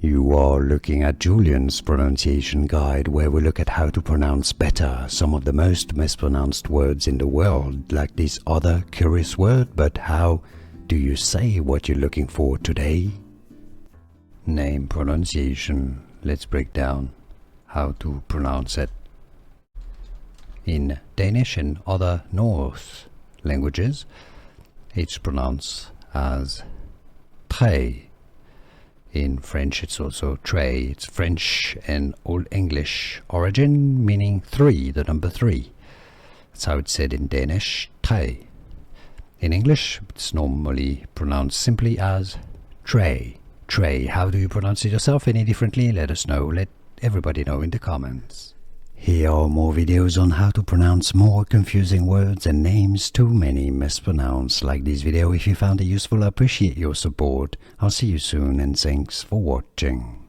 You are looking at Julian's pronunciation guide, where we look at how to pronounce better some of the most mispronounced words in the world, like this other curious word. But how do you say what you're looking for today? Name pronunciation. Let's break down how to pronounce it. In Danish and other Norse languages, it's pronounced as Trae. In French, it's also Trae. It's French and Old English origin, meaning 3, the number 3. That's how it's said in Danish, Trae. In English, it's normally pronounced simply as Trae. Trae. How do you pronounce it yourself any differently? Let us know. Let everybody know in the comments. Here are more videos on how to pronounce more confusing words and names too many mispronounced. Like this video if you found it useful. I appreciate your support. I'll see you soon and thanks for watching.